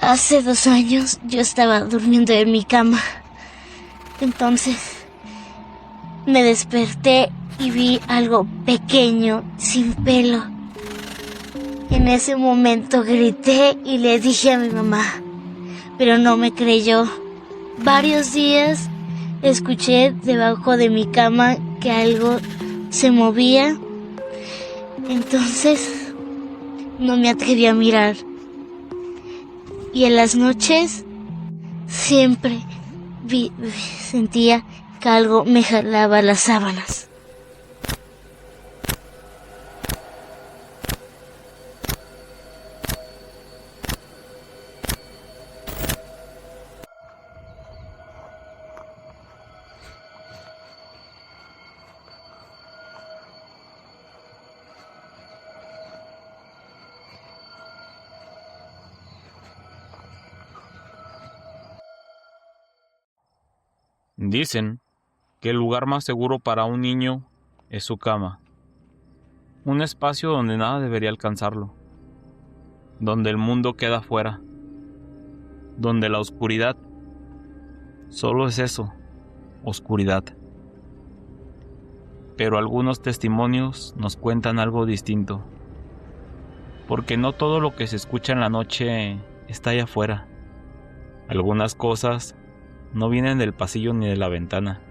Hace 2 años yo estaba durmiendo en mi cama. Entonces me desperté y vi algo pequeño, sin pelo. En ese momento grité y le dije a mi mamá, pero no me creyó. Varios días escuché debajo de mi cama que algo se movía. Entonces no me atreví a mirar. Y en las noches siempre sentía que algo me jalaba las sábanas. Dicen que el lugar más seguro para un niño es su cama, un espacio donde nada debería alcanzarlo, donde el mundo queda fuera, donde la oscuridad solo es eso, oscuridad. Pero algunos testimonios nos cuentan algo distinto, porque no todo lo que se escucha en la noche está allá afuera. Algunas cosas no vienen del pasillo ni de la ventana,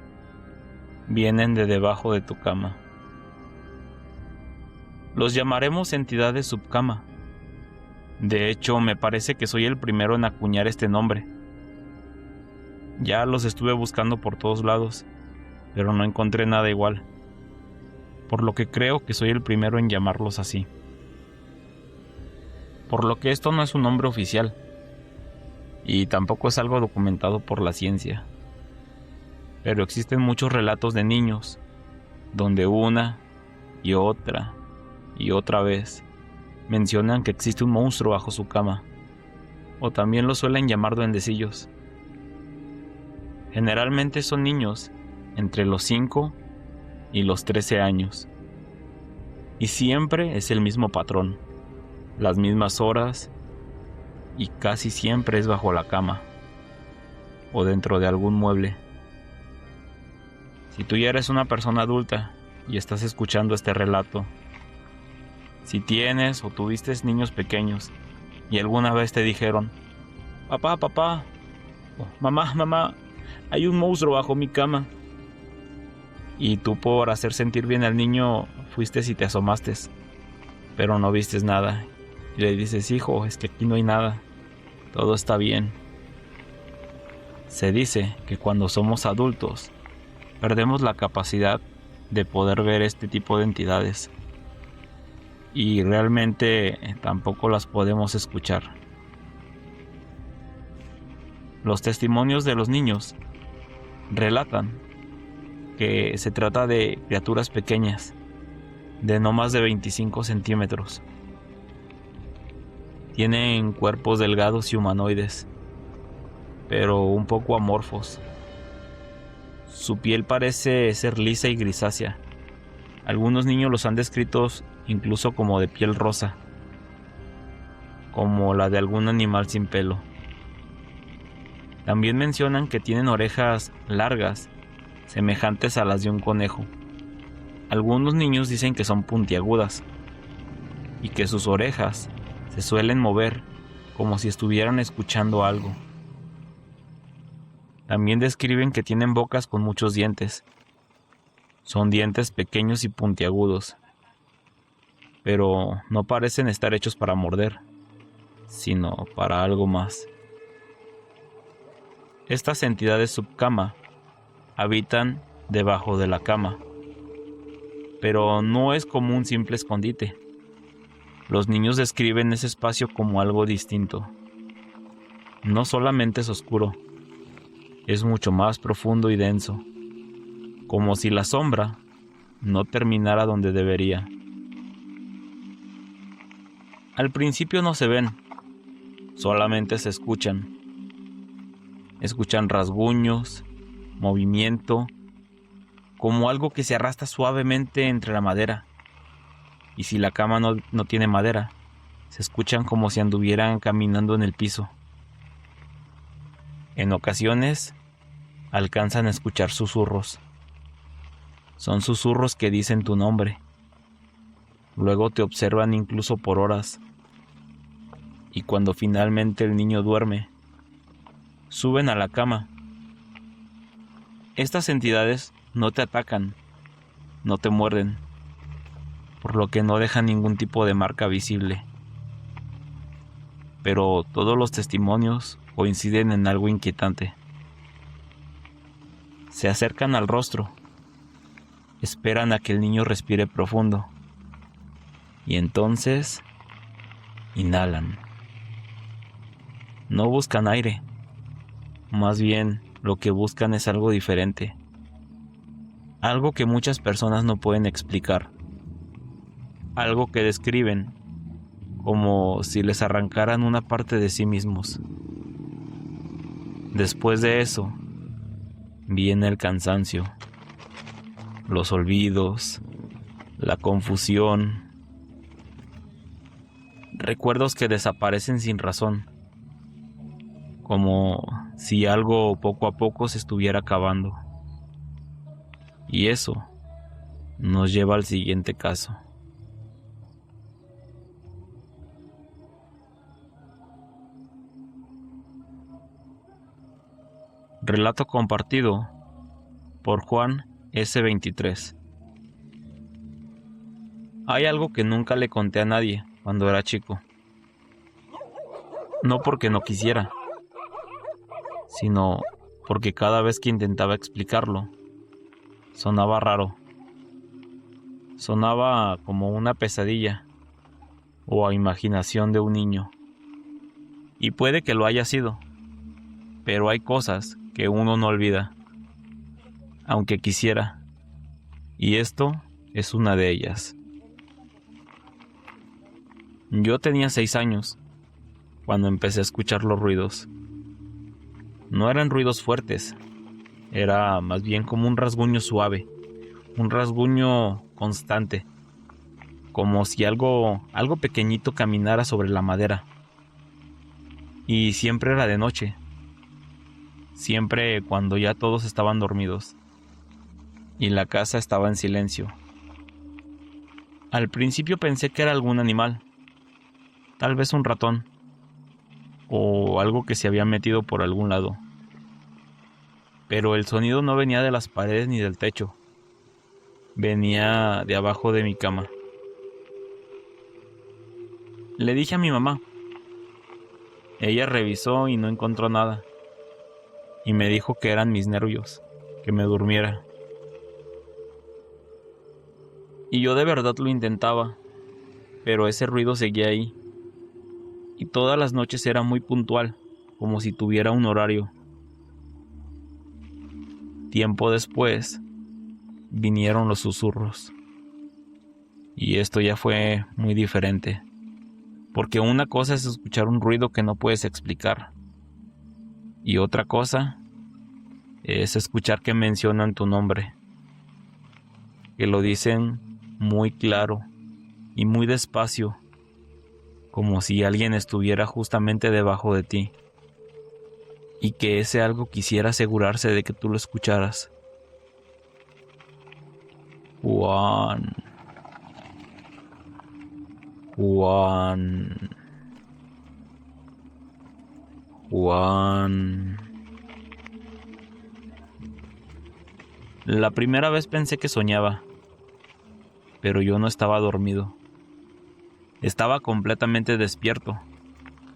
vienen de debajo de tu cama. Los llamaremos entidades subcama. De hecho, me parece que soy el primero en acuñar este nombre. Ya los estuve buscando por todos lados, pero no encontré nada igual, por lo que creo que soy el primero en llamarlos así. Por lo que esto no es un nombre oficial, y tampoco es algo documentado por la ciencia. Pero existen muchos relatos de niños, donde una y otra vez mencionan que existe un monstruo bajo su cama, o también lo suelen llamar duendecillos. Generalmente son niños entre los 5 y los 13 años, y siempre es el mismo patrón, las mismas horas, y casi siempre es bajo la cama o dentro de algún mueble. Si tú ya eres una persona adulta y estás escuchando este relato, si tienes o tuviste niños pequeños y alguna vez te dijeron, papá, o mamá, hay un monstruo bajo mi cama, y tú por hacer sentir bien al niño fuiste y te asomaste, pero no vistes nada, y le dices, hijo, es que aquí no hay nada, todo está bien. Se dice que cuando somos adultos perdemos la capacidad de poder ver este tipo de entidades, y realmente tampoco las podemos escuchar. Los testimonios de los niños relatan que se trata de criaturas pequeñas, de no más de 25 centímetros. Tienen cuerpos delgados y humanoides, pero un poco amorfos. Su piel parece ser lisa y grisácea. Algunos niños los han descrito incluso como de piel rosa, como la de algún animal sin pelo. También mencionan que tienen orejas largas, semejantes a las de un conejo. Algunos niños dicen que son puntiagudas y que sus orejas se suelen mover como si estuvieran escuchando algo. También describen que tienen bocas con muchos dientes. Son dientes pequeños y puntiagudos, pero no parecen estar hechos para morder, sino para algo más. Estas entidades subcama habitan debajo de la cama, pero no es como un simple escondite. Los niños describen ese espacio como algo distinto. No solamente es oscuro, es mucho más profundo y denso, como si la sombra no terminara donde debería. Al principio no se ven, solamente se escuchan. Escuchan rasguños, movimiento, como algo que se arrastra suavemente entre la madera. Y si la cama no tiene madera, se escuchan como si anduvieran caminando en el piso, En ocasiones, alcanzan a escuchar susurros. Son susurros que dicen tu nombre. Luego te observan incluso por horas. Y cuando finalmente el niño duerme, suben a la cama. Estas entidades no te atacan, no te muerden, por lo que no dejan ningún tipo de marca visible. Pero todos los testimonios coinciden en algo inquietante. Se acercan al rostro, esperan a que el niño respire profundo, y entonces inhalan. No buscan aire, más bien lo que buscan es algo diferente, algo que muchas personas no pueden explicar, algo que describen como si les arrancaran una parte de sí mismos. Después de eso, viene el cansancio, los olvidos, la confusión, recuerdos que desaparecen sin razón, como si algo poco a poco se estuviera acabando. Y eso nos lleva al siguiente caso. Relato compartido por Juan S23. Hay algo que nunca le conté a nadie cuando era chico. No porque no quisiera, sino porque cada vez que intentaba explicarlo, sonaba raro. Sonaba como una pesadilla o a imaginación de un niño. Y puede que lo haya sido, pero hay cosas que uno no olvida, aunque quisiera, y esto es una de ellas. Yo tenía 6 años cuando empecé a escuchar los ruidos. No eran ruidos fuertes, era más bien como un rasguño suave, un rasguño constante, como si algo pequeñito caminara sobre la madera. Y siempre era de noche, siempre cuando ya todos estaban dormidos y la casa estaba en silencio. Al principio pensé que era algún animal, tal vez un ratón o algo que se había metido por algún lado. Pero el sonido no venía de las paredes ni del techo, venía de abajo de mi cama. Le dije a mi mamá. Ella revisó y no encontró nada, y me dijo que eran mis nervios, que me durmiera. Y yo de verdad lo intentaba, pero ese ruido seguía ahí, y todas las noches era muy puntual, como si tuviera un horario. Tiempo después, vinieron los susurros, y esto ya fue muy diferente. Porque una cosa es escuchar un ruido que no puedes explicar. Y otra cosa es escuchar que mencionan tu nombre. Que lo dicen muy claro y muy despacio. Como si alguien estuviera justamente debajo de ti. Y que ese algo quisiera asegurarse de que tú lo escucharas. Juan. La primera vez pensé que soñaba, pero yo no estaba dormido. Estaba completamente despierto,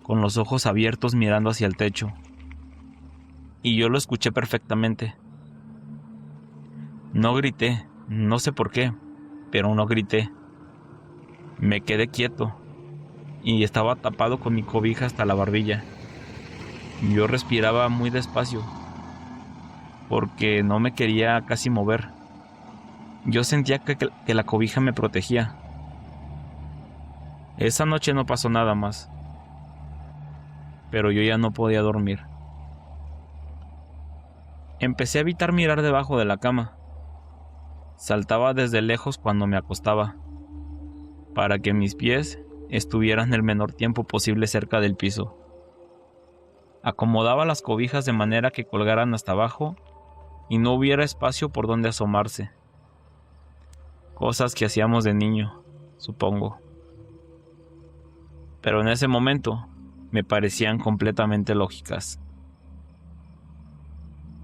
con los ojos abiertos mirando hacia el techo. Y yo lo escuché perfectamente. No grité, no sé por qué, pero no grité. Me quedé quieto y estaba tapado con mi cobija hasta la barbilla. Yo respiraba muy despacio porque no me quería casi mover. Yo sentía que la cobija me protegía. Esa noche no pasó nada más, pero yo ya no podía dormir. Empecé a evitar mirar debajo de la cama. Saltaba desde lejos cuando me acostaba, para que mis pies estuvieran el menor tiempo posible cerca del piso. Acomodaba las cobijas de manera que colgaran hasta abajo y no hubiera espacio por donde asomarse. Cosas que hacíamos de niño, supongo. Pero en ese momento me parecían completamente lógicas.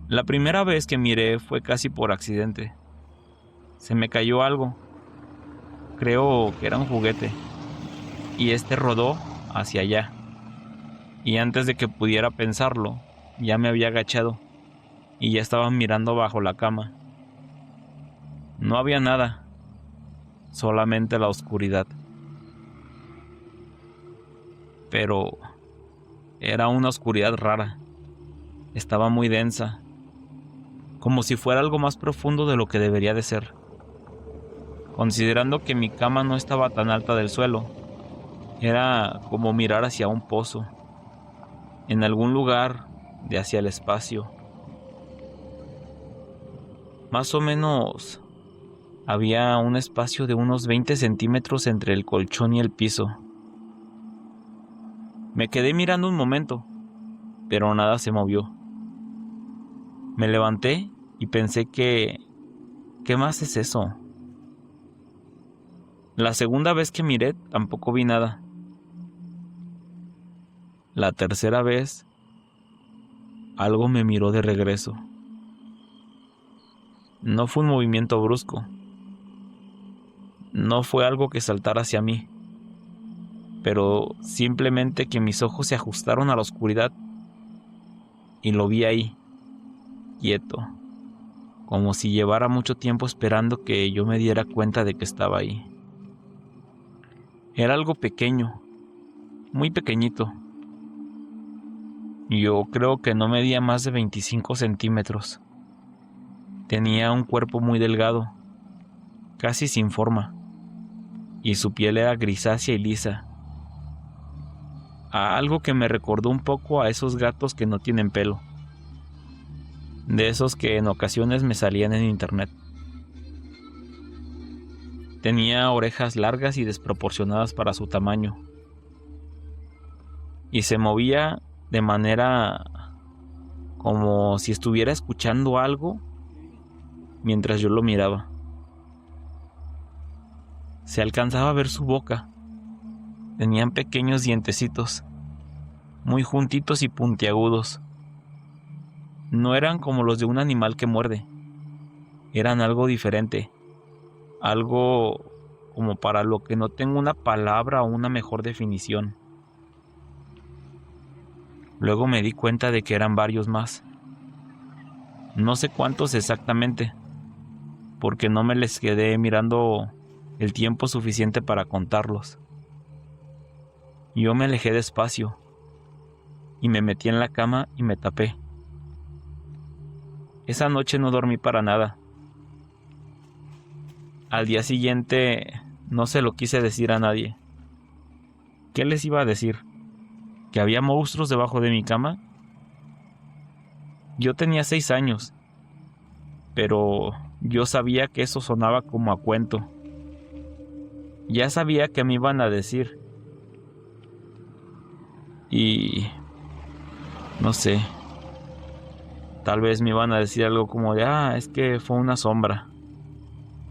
La primera vez que miré fue casi por accidente. Se me cayó algo. Creo que era un juguete. Y este rodó hacia allá. Y antes de que pudiera pensarlo, ya me había agachado y ya estaba mirando bajo la cama. No había nada, solamente la oscuridad. Pero era una oscuridad rara. Estaba muy densa, como si fuera algo más profundo de lo que debería de ser. Considerando que mi cama no estaba tan alta del suelo, era como mirar hacia un pozo, en algún lugar de hacia el espacio. Más o menos había un espacio de unos 20 centímetros entre el colchón y el piso. Me quedé mirando un momento, pero nada se movió. Me levanté y pensé que... ¿qué más es eso? La segunda vez que miré tampoco vi nada. La tercera vez, algo me miró de regreso. No fue un movimiento brusco. No fue algo que saltara hacia mí. Pero simplemente que mis ojos se ajustaron a la oscuridad y lo vi ahí, quieto, como si llevara mucho tiempo esperando que yo me diera cuenta de que estaba ahí. Era algo pequeño, muy pequeñito. Yo creo que no medía más de 25 centímetros. Tenía un cuerpo muy delgado, casi sin forma, y su piel era grisácea y lisa. A algo que me recordó un poco a esos gatos que no tienen pelo, de esos que en ocasiones me salían en internet. Tenía orejas largas y desproporcionadas para su tamaño, y se movía de manera como si estuviera escuchando algo mientras yo lo miraba. Se alcanzaba a ver su boca. Tenían pequeños dientecitos, muy juntitos y puntiagudos. No eran como los de un animal que muerde. Eran algo diferente, algo como para lo que no tengo una palabra o una mejor definición. Luego me di cuenta de que eran varios más. No sé cuántos exactamente, porque no me les quedé mirando el tiempo suficiente para contarlos. Yo me alejé despacio y me metí en la cama y me tapé. Esa noche no dormí para nada. Al día siguiente no se lo quise decir a nadie. ¿Qué les iba a decir? ¿Que había monstruos debajo de mi cama? Yo tenía 6 años, pero yo sabía que eso sonaba como a cuento. Ya sabía que me iban a decir. Y... no sé. Tal vez me iban a decir algo como de, es que fue una sombra.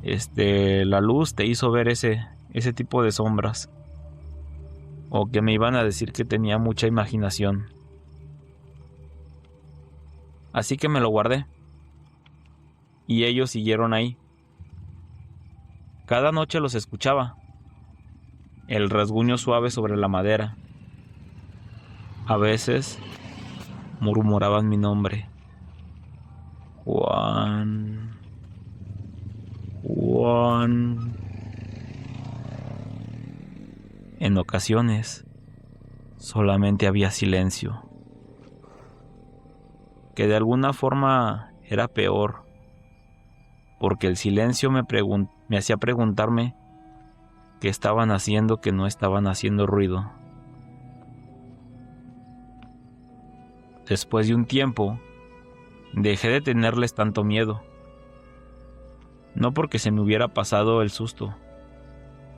La luz te hizo ver ese tipo de sombras. O que me iban a decir que tenía mucha imaginación. Así que me lo guardé. Y ellos siguieron ahí. Cada noche los escuchaba. El rasguño suave sobre la madera. A veces murmuraban mi nombre. Juan. Juan. En ocasiones solamente había silencio, que de alguna forma era peor, porque el silencio me hacía preguntarme qué estaban haciendo que no estaban haciendo ruido. Después de un tiempo, dejé de tenerles tanto miedo, no porque se me hubiera pasado el susto,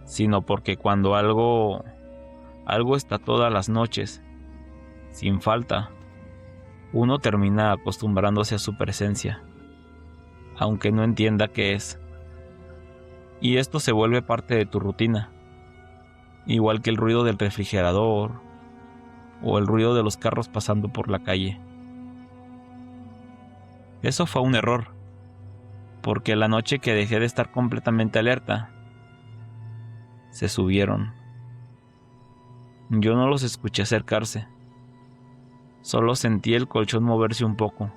sino porque cuando algo está todas las noches, sin falta, Uno termina acostumbrándose a su presencia, aunque no entienda qué es. Y esto se vuelve parte de tu rutina, igual que el ruido del refrigerador o el ruido de los carros pasando por la calle. Eso fue un error, porque la noche que dejé de estar completamente alerta, se subieron. Yo no los escuché acercarse, solo sentí el colchón moverse un poco,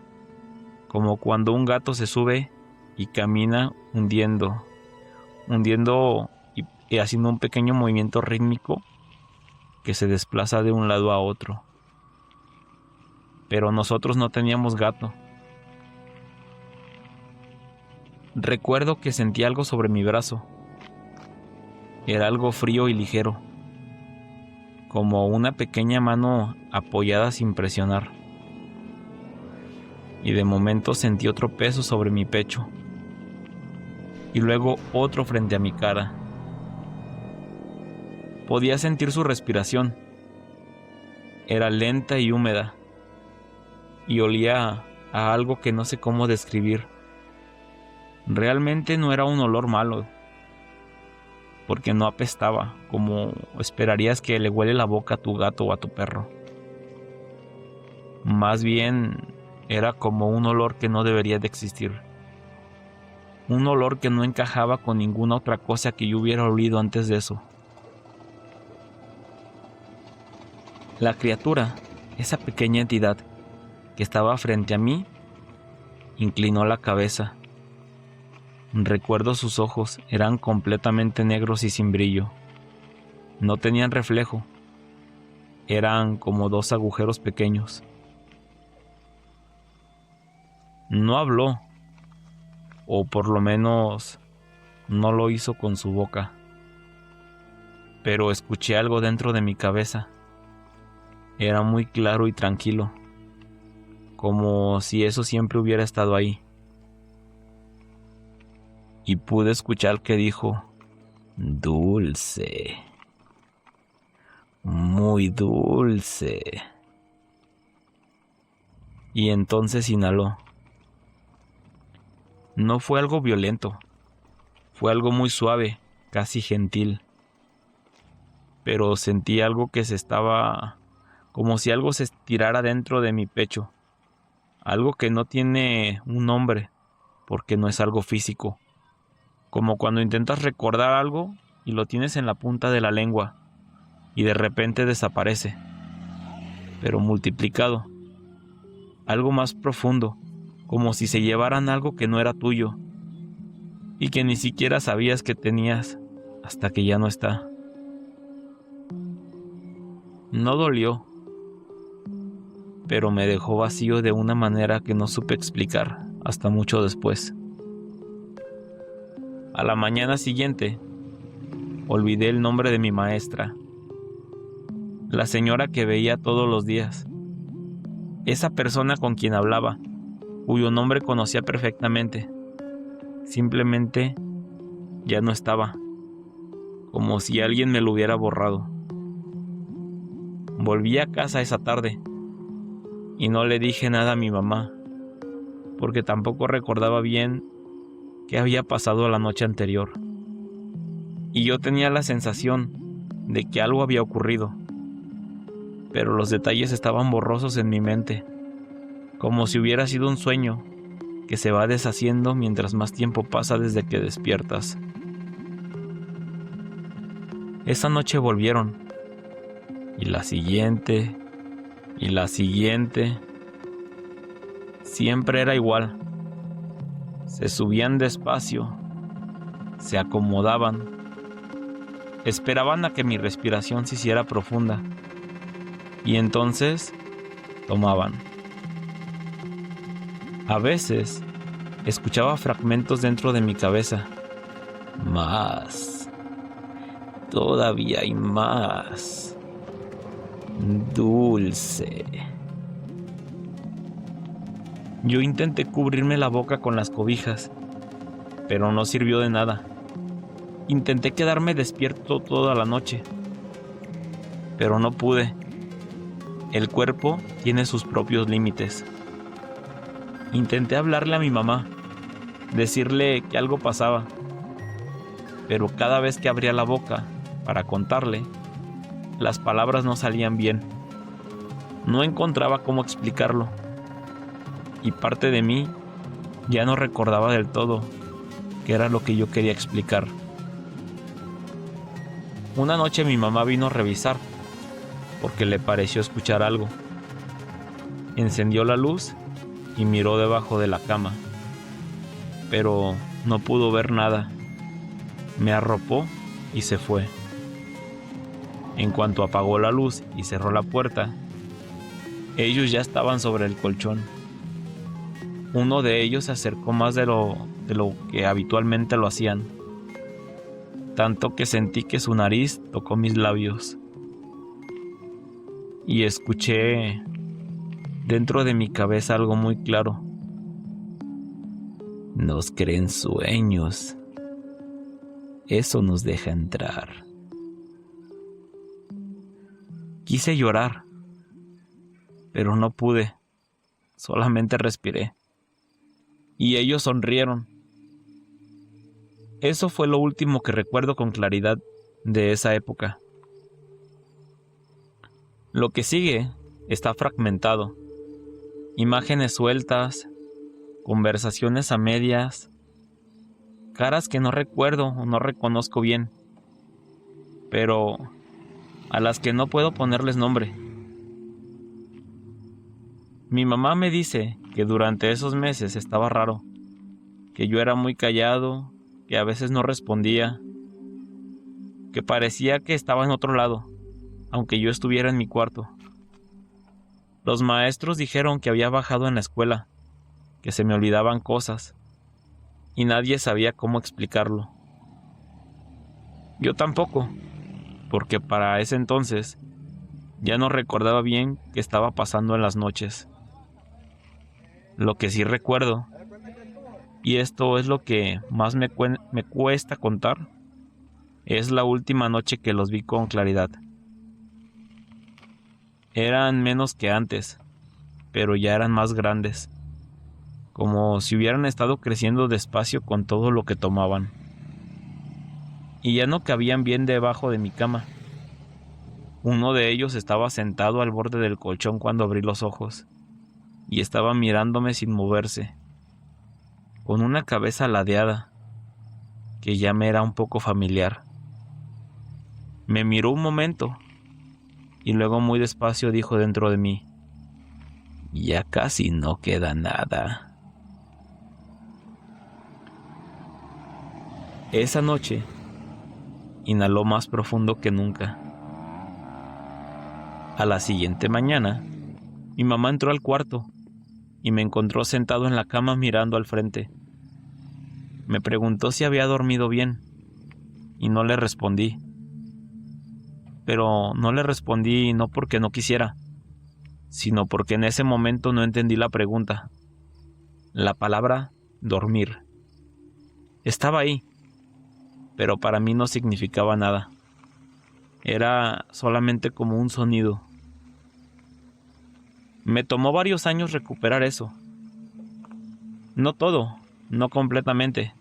como cuando un gato se sube y camina hundiendo y haciendo un pequeño movimiento rítmico que se desplaza de un lado a otro. Pero nosotros no teníamos gato. Recuerdo que sentí algo sobre mi brazo. Era algo frío y ligero, como una pequeña mano apoyada sin presionar. Y de momento sentí otro peso sobre mi pecho, y luego otro frente a mi cara. Podía sentir su respiración. Era lenta y húmeda, y olía a algo que no sé cómo describir. Realmente no era un olor malo, porque no apestaba, como esperarías que le huele la boca a tu gato o a tu perro. Más bien, era como un olor que no debería de existir. Un olor que no encajaba con ninguna otra cosa que yo hubiera olido antes de eso. La criatura, esa pequeña entidad que estaba frente a mí, inclinó la cabeza. Recuerdo sus ojos, eran completamente negros y sin brillo. No tenían reflejo. Eran como dos agujeros pequeños. No habló, o por lo menos no lo hizo con su boca. Pero escuché algo dentro de mi cabeza. Era muy claro y tranquilo, como si eso siempre hubiera estado ahí. Y pude escuchar que dijo: dulce, muy dulce. Y entonces inhaló. No fue algo violento, fue algo muy suave, casi gentil. Pero sentí algo que como si algo se estirara dentro de mi pecho. Algo que no tiene un nombre, porque no es algo físico. Como cuando intentas recordar algo y lo tienes en la punta de la lengua y de repente desaparece, pero multiplicado. Algo más profundo, como si se llevaran algo que no era tuyo y que ni siquiera sabías que tenías hasta que ya no está. No dolió, pero me dejó vacío de una manera que no supe explicar hasta mucho después. A la mañana siguiente, olvidé el nombre de mi maestra, la señora que veía todos los días, esa persona con quien hablaba, cuyo nombre conocía perfectamente. Simplemente ya no estaba, como si alguien me lo hubiera borrado. Volví a casa esa tarde y no le dije nada a mi mamá, porque tampoco recordaba bien qué había pasado la noche anterior. Y yo tenía la sensación de que algo había ocurrido, pero los detalles estaban borrosos en mi mente, como si hubiera sido un sueño que se va deshaciendo mientras más tiempo pasa desde que despiertas. Esa noche volvieron, y la siguiente, y la siguiente. Siempre era igual. Se subían despacio, se acomodaban, esperaban a que mi respiración se hiciera profunda, y entonces tomaban. A veces escuchaba fragmentos dentro de mi cabeza. Más. Todavía hay más. Dulce. Yo intenté cubrirme la boca con las cobijas, pero no sirvió de nada. Intenté quedarme despierto toda la noche, pero no pude. El cuerpo tiene sus propios límites. Intenté hablarle a mi mamá, decirle que algo pasaba, pero cada vez que abría la boca para contarle, las palabras no salían bien. No encontraba cómo explicarlo, y parte de mí ya no recordaba del todo qué era lo que yo quería explicar. Una noche mi mamá vino a revisar, porque le pareció escuchar algo. Encendió la luz y miró debajo de la cama, pero no pudo ver nada. Me arropó y se fue. En cuanto apagó la luz y cerró la puerta, ellos ya estaban sobre el colchón. Uno de ellos se acercó más de lo que habitualmente lo hacían, tanto que sentí que su nariz tocó mis labios. Y escuché dentro de mi cabeza algo muy claro. Nos creen sueños. Eso nos deja entrar. Quise llorar, pero no pude. Solamente respiré. Y ellos sonrieron. Eso fue lo último que recuerdo con claridad de esa época. Lo que sigue está fragmentado. Imágenes sueltas, conversaciones a medias, caras que no recuerdo o no reconozco bien, pero a las que no puedo ponerles nombre. Mi mamá me dice que durante esos meses estaba raro, que yo era muy callado, que a veces no respondía, que parecía que estaba en otro lado, aunque yo estuviera en mi cuarto. Los maestros dijeron que había bajado en la escuela, que se me olvidaban cosas, y nadie sabía cómo explicarlo. Yo tampoco, porque para ese entonces ya no recordaba bien qué estaba pasando en las noches. Lo que sí recuerdo, y esto es lo que más me cuesta contar, es la última noche que los vi con claridad. Eran menos que antes, pero ya eran más grandes, como si hubieran estado creciendo despacio con todo lo que tomaban. Y ya no cabían bien debajo de mi cama. Uno de ellos estaba sentado al borde del colchón cuando abrí los ojos, y estaba mirándome sin moverse, con una cabeza ladeada, que ya me era un poco familiar. Me miró un momento, y luego muy despacio dijo dentro de mí: ya casi no queda nada. Esa noche, inhaló más profundo que nunca. A la siguiente mañana, mi mamá entró al cuarto y me encontró sentado en la cama mirando al frente. Me preguntó si había dormido bien y no le respondí. Pero no le respondí no porque no quisiera, sino porque en ese momento no entendí la pregunta. La palabra dormir estaba ahí, pero para mí no significaba nada. Era solamente como un sonido. Me tomó varios años recuperar eso. No todo, no completamente.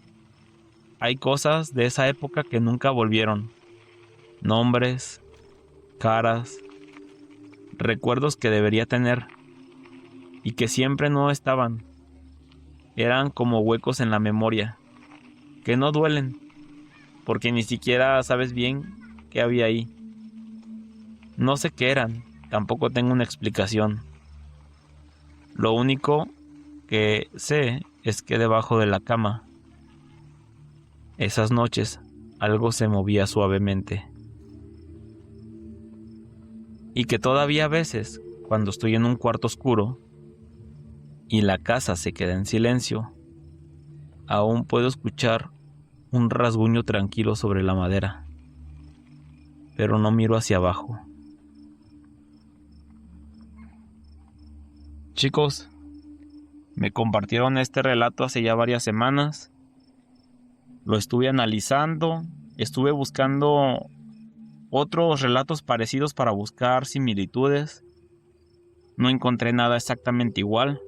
Hay cosas de esa época que nunca volvieron. Nombres, caras, recuerdos que debería tener y que siempre no estaban. Eran como huecos en la memoria, que no duelen, porque ni siquiera sabes bien qué había ahí. No sé qué eran, tampoco tengo una explicación. Lo único que sé es que debajo de la cama, esas noches, algo se movía suavemente. Y que todavía a veces, cuando estoy en un cuarto oscuro y la casa se queda en silencio, aún puedo escuchar un rasguño tranquilo sobre la madera, pero no miro hacia abajo. Chicos, me compartieron este relato hace ya varias semanas. Lo estuve analizando, estuve buscando otros relatos parecidos para buscar similitudes, No encontré nada exactamente igual,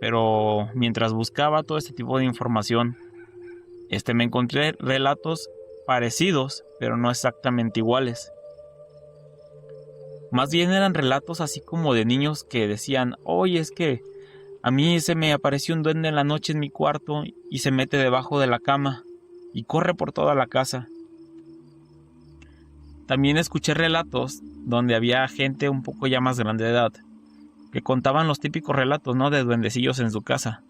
pero mientras buscaba todo este tipo de información, me encontré relatos parecidos, pero no exactamente iguales. Más bien eran relatos así como de niños que decían, oye, es que a mí se me apareció un duende en la noche en mi cuarto y se mete debajo de la cama y corre por toda la casa. También escuché relatos donde había gente un poco ya más grande de edad que contaban los típicos relatos, ¿no?, de duendecillos en su casa.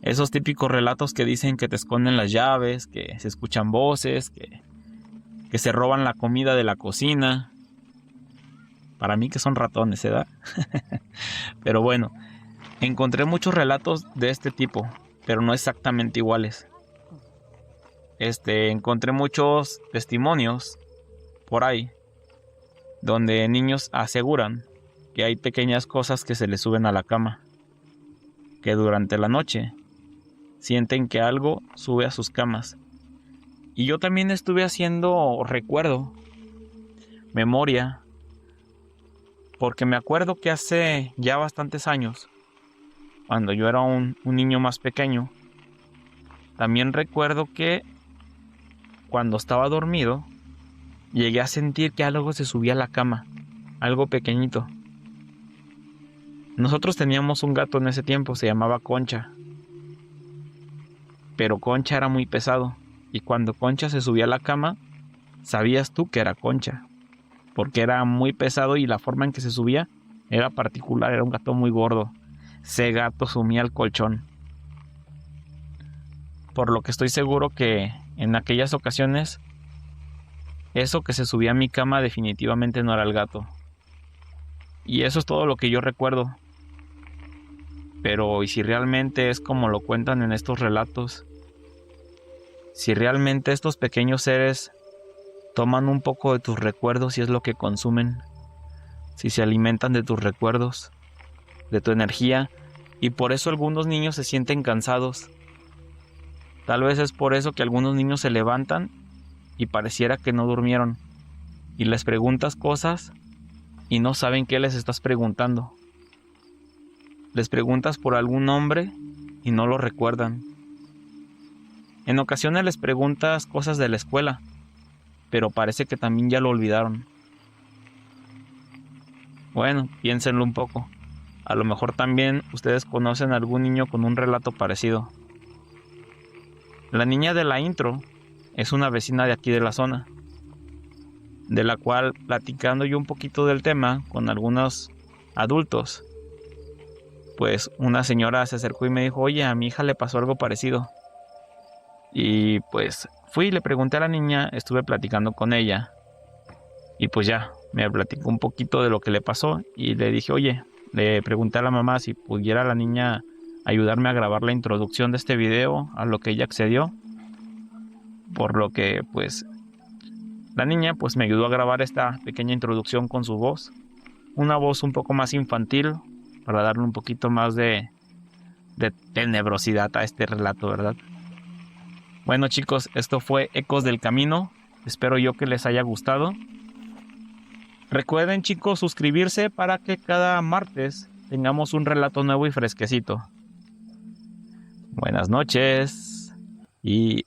Esos típicos relatos que dicen que te esconden las llaves, que se escuchan voces, que se roban la comida de la cocina. Para mí que son ratones, ¿verdad? Pero bueno, encontré muchos relatos de este tipo, pero no exactamente iguales. Encontré muchos testimonios por ahí donde niños aseguran que hay pequeñas cosas que se les suben a la cama, que durante la noche sienten que algo sube a sus camas. Y yo también estuve haciendo memoria, porque me acuerdo que hace ya bastantes años, cuando yo era un niño más pequeño, también recuerdo que cuando estaba dormido, llegué a sentir que algo se subía a la cama, algo pequeñito. Nosotros teníamos un gato en ese tiempo, se llamaba Concha. Pero Concha era muy pesado, y cuando Concha se subía a la cama, sabías tú que era Concha, porque era muy pesado y la forma en que se subía era particular, era un gato muy gordo. Ese gato sumía el colchón. Por lo que estoy seguro que en aquellas ocasiones, eso que se subía a mi cama definitivamente no era el gato. Y eso es todo lo que yo recuerdo. Pero ¿y si realmente es como lo cuentan en estos relatos? Si realmente estos pequeños seres toman un poco de tus recuerdos y es lo que consumen, si se alimentan de tus recuerdos, de tu energía, y por eso algunos niños se sienten cansados. Tal vez es por eso que algunos niños se levantan y pareciera que no durmieron, y les preguntas cosas y no saben qué les estás preguntando. Les preguntas por algún nombre y no lo recuerdan. En ocasiones les preguntas cosas de la escuela, pero parece que también ya lo olvidaron. Bueno, piénsenlo un poco. A lo mejor también ustedes conocen a algún niño con un relato parecido. La niña de la intro es una vecina de aquí de la zona, de la cual, platicando yo un poquito del tema con algunos adultos, pues una señora se acercó y me dijo, oye, a mi hija le pasó algo parecido. Y pues fui y le pregunté a la niña, estuve platicando con ella, y pues ya, me platicó un poquito de lo que le pasó, y le dije, oye, le pregunté a la mamá si pudiera la niña ayudarme a grabar la introducción de este video, a lo que ella accedió, por lo que pues la niña pues me ayudó a grabar esta pequeña introducción con su voz, una voz un poco más infantil, para darle un poquito más de tenebrosidad a este relato, ¿verdad? Bueno chicos, esto fue Ecos del Camino, espero yo que les haya gustado. Recuerden chicos suscribirse para que cada martes tengamos un relato nuevo y fresquecito. Buenas noches y